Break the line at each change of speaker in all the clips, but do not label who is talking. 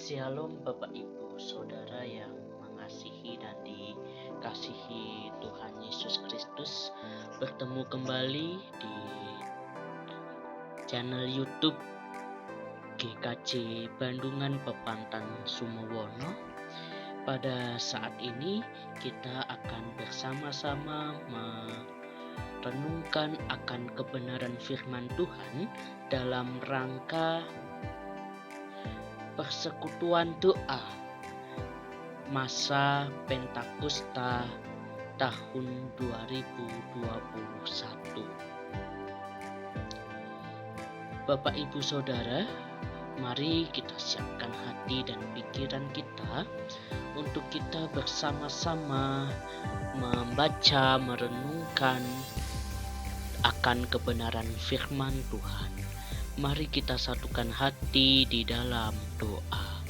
Shalom Bapak Ibu Saudara yang mengasihi dan dikasihi Tuhan Yesus Kristus. Bertemu kembali di channel YouTube GKJ Bandungan Pepantan Sumowono. Pada saat ini kita akan bersama-sama merenungkan akan kebenaran firman Tuhan dalam rangka persekutuan doa masa Pentakosta tahun 2021. Bapak Ibu Saudara, mari kita siapkan hati dan pikiran kita untuk kita bersama-sama membaca, merenungkan akan kebenaran firman Tuhan. Mari kita satukan hati di dalam doa.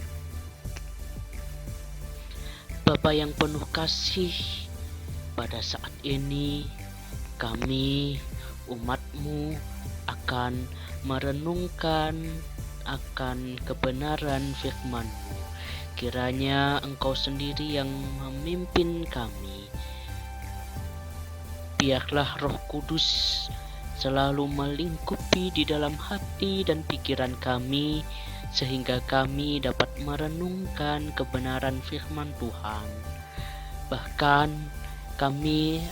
Bapa yang penuh kasih, pada saat ini kami umat-Mu akan merenungkan akan kebenaran firman-Mu. Kiranya Engkau sendiri yang memimpin kami. Biarlah Roh Kudus selalu melingkupi di dalam hati dan pikiran kami, sehingga kami dapat merenungkan kebenaran firman Tuhan. Bahkan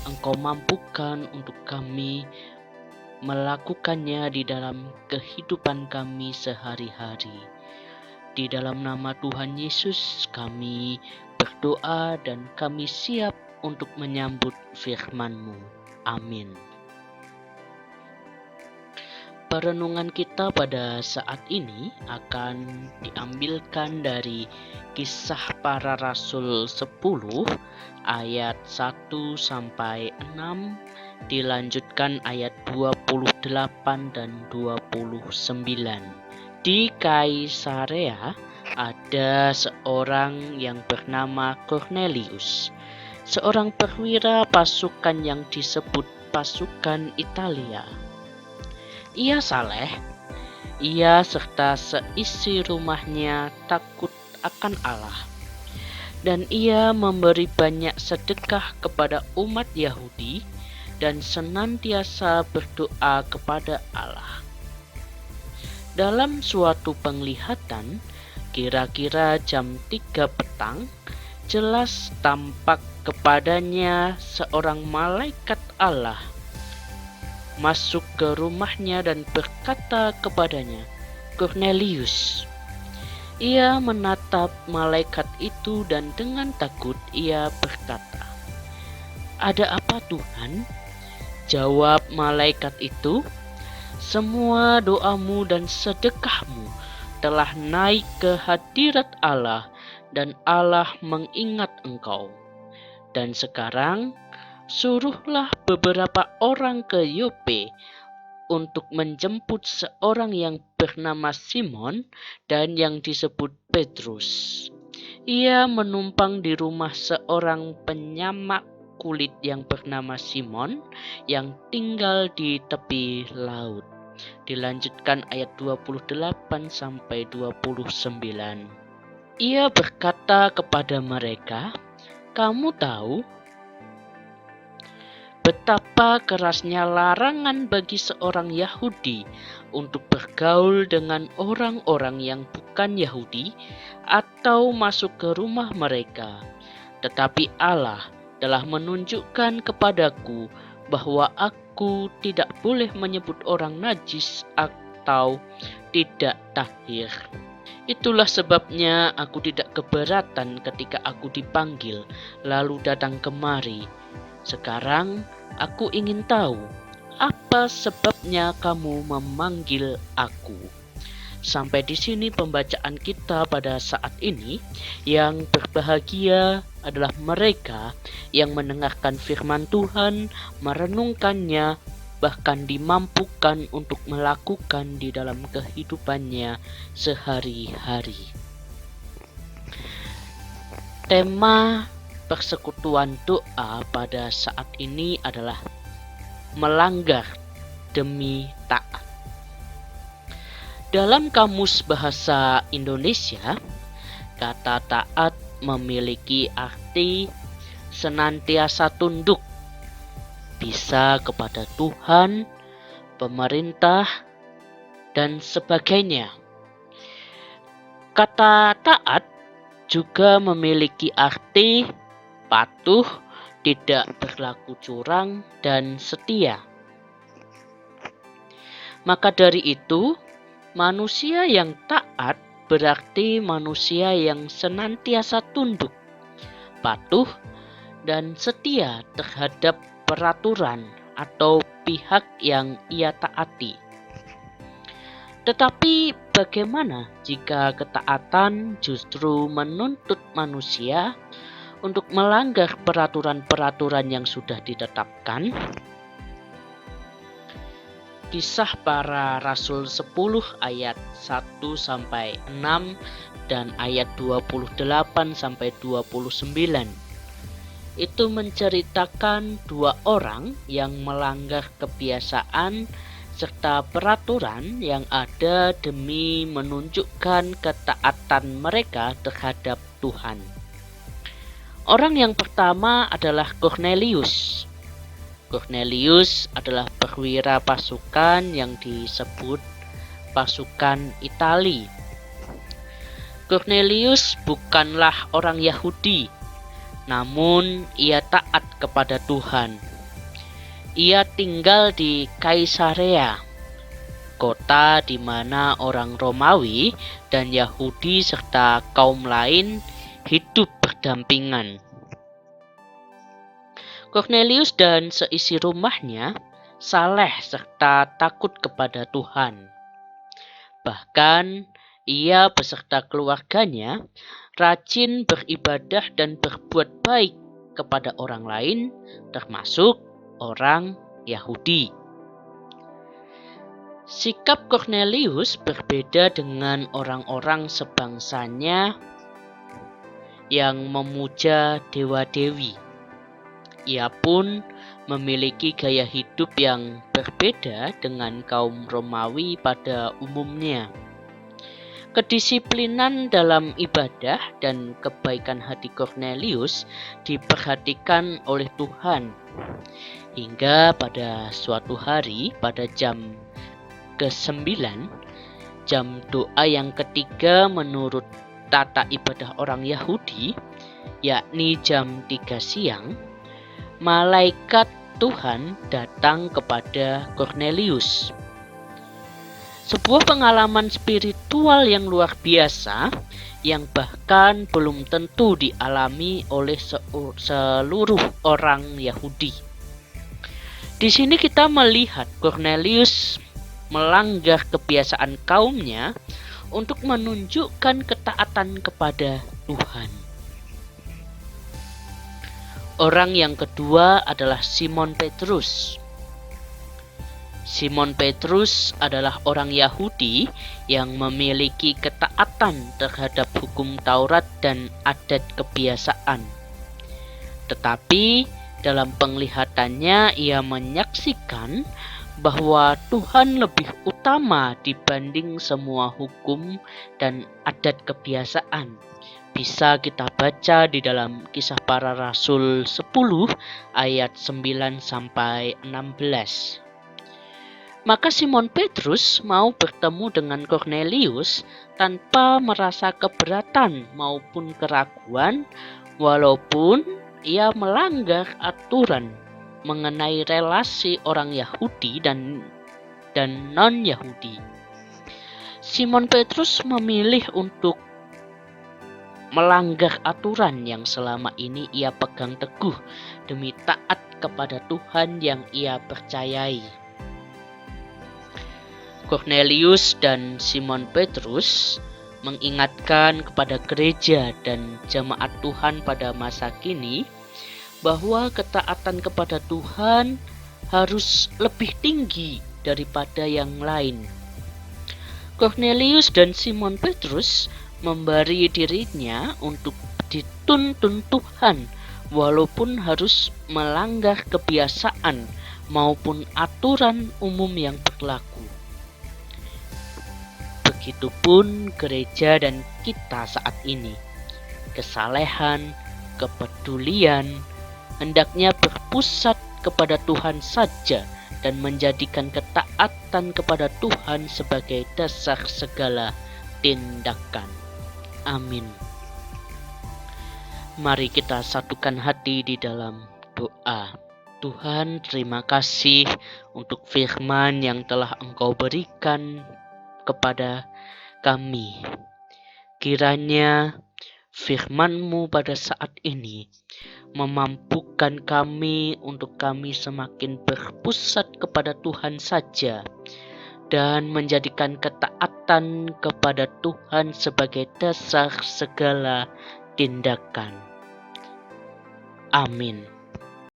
Engkau mampukan untuk kami melakukannya di dalam kehidupan kami sehari-hari. Di dalam nama Tuhan Yesus kami berdoa dan kami siap untuk menyambut firman-Mu. Amin. Perenungan kita pada saat ini akan diambilkan dari Kisah Para Rasul 10 ayat 1 sampai 6, dilanjutkan ayat 28 dan 29. Di Kaisarea ada seorang yang bernama Kornelius, seorang perwira pasukan yang disebut pasukan Italia. Ia saleh, ia serta seisi rumahnya takut akan Allah, dan ia memberi banyak sedekah kepada umat Yahudi dan senantiasa berdoa kepada Allah. Dalam suatu penglihatan, kira-kira jam 3 petang, jelas tampak kepadanya seorang malaikat Allah masuk ke rumahnya dan berkata kepadanya, "Kornelius." Ia menatap malaikat itu dan dengan takut ia berkata, "Ada apa, Tuhan?" Jawab malaikat itu, "Semua doamu dan sedekahmu telah naik ke hadirat Allah dan Allah mengingat engkau. Dan sekarang suruhlah beberapa orang ke Yope untuk menjemput seorang yang bernama Simon dan yang disebut Petrus. Ia menumpang di rumah seorang penyamak kulit yang bernama Simon yang tinggal di tepi laut." Dilanjutkan ayat 28 sampai 29. Ia berkata kepada mereka, "Kamu tahu betapa kerasnya larangan bagi seorang Yahudi untuk bergaul dengan orang-orang yang bukan Yahudi atau masuk ke rumah mereka. Tetapi Allah telah menunjukkan kepadaku bahwa aku tidak boleh menyebut orang najis atau tidak tahir. Itulah sebabnya aku tidak keberatan ketika aku dipanggil lalu datang kemari. Sekarang aku ingin tahu, apa sebabnya kamu memanggil aku?" Sampai di sini pembacaan kita pada saat ini. Yang berbahagia adalah mereka yang mendengarkan firman Tuhan, merenungkannya, bahkan dimampukan untuk melakukan di dalam kehidupannya sehari-hari. Tema persekutuan doa pada saat ini adalah melanggar demi taat. Dalam Kamus Bahasa Indonesia Kata taat memiliki arti senantiasa tunduk, bisa kepada Tuhan, pemerintah, dan sebagainya. Kata taat juga memiliki arti patuh, tidak berlaku curang, dan setia. Maka dari itu, manusia yang taat berarti manusia yang senantiasa tunduk, patuh, dan setia terhadap peraturan atau pihak yang ia taati. Tetapi bagaimana jika ketaatan justru menuntut manusia untuk melanggar peraturan-peraturan yang sudah ditetapkan? Kisah Para Rasul 10 ayat 1-6 dan ayat 28-29 itu menceritakan dua orang yang melanggar kebiasaan serta peraturan yang ada demi menunjukkan ketaatan mereka terhadap Tuhan. Orang yang pertama adalah Kornelius. Kornelius adalah perwira pasukan yang disebut pasukan Itali. Kornelius bukanlah orang Yahudi, namun ia taat kepada Tuhan. Ia tinggal di Kaisarea, kota di mana orang Romawi dan Yahudi serta kaum lain hidup berdampingan. Kornelius dan seisi rumahnya saleh serta takut kepada Tuhan. Bahkan ia beserta keluarganya rajin beribadah dan berbuat baik kepada orang lain, termasuk orang Yahudi. Sikap Kornelius berbeda dengan orang-orang sebangsanya yang memuja dewa-dewi. Ia pun memiliki gaya hidup yang berbeda dengan kaum Romawi pada umumnya. Kedisiplinan dalam ibadah dan kebaikan hati Kornelius diperhatikan oleh Tuhan. Hingga pada suatu hari pada jam ke-9, jam doa yang ketiga menurut tata ibadah orang Yahudi, yakni jam 3 siang, malaikat Tuhan datang kepada Kornelius. Sebuah pengalaman spiritual yang luar biasa yang bahkan belum tentu dialami oleh seluruh orang Yahudi. Di sini kita melihat Kornelius melanggar kebiasaan kaumnya untuk menunjukkan ketaatan kepada Tuhan. Orang yang kedua adalah Simon Petrus. Simon Petrus adalah orang Yahudi yang memiliki ketaatan terhadap hukum Taurat dan adat kebiasaan. Tetapi dalam penglihatannya ia menyaksikan bahwa Tuhan lebih utama dibanding semua hukum dan adat kebiasaan. Bisa kita baca di dalam Kisah Para Rasul 10 ayat 9-16. Maka Simon Petrus mau bertemu dengan Kornelius tanpa merasa keberatan maupun keraguan, walaupun ia melanggar aturan mengenai relasi orang Yahudi dan non-Yahudi. Simon Petrus memilih untuk melanggar aturan yang selama ini ia pegang teguh demi taat kepada Tuhan yang ia percayai. Kornelius dan Simon Petrus mengingatkan kepada gereja dan jemaat Tuhan pada masa kini bahwa ketaatan kepada Tuhan harus lebih tinggi daripada yang lain. Kornelius dan Simon Petrus memberi dirinya untuk dituntun Tuhan walaupun harus melanggar kebiasaan maupun aturan umum yang berlaku. Begitupun gereja dan kita saat ini. kesalehan, kepedulian, hendaknya berpusat kepada Tuhan saja dan menjadikan ketaatan kepada Tuhan sebagai dasar segala tindakan. Amin. Mari kita satukan hati di dalam doa. Tuhan, terima kasih untuk firman yang telah Engkau berikan kepada kami. Kiranya firman-Mu pada saat ini memampukan kami untuk kami semakin berpusat kepada Tuhan saja dan menjadikan ketaatan kepada Tuhan sebagai dasar segala tindakan. Amin.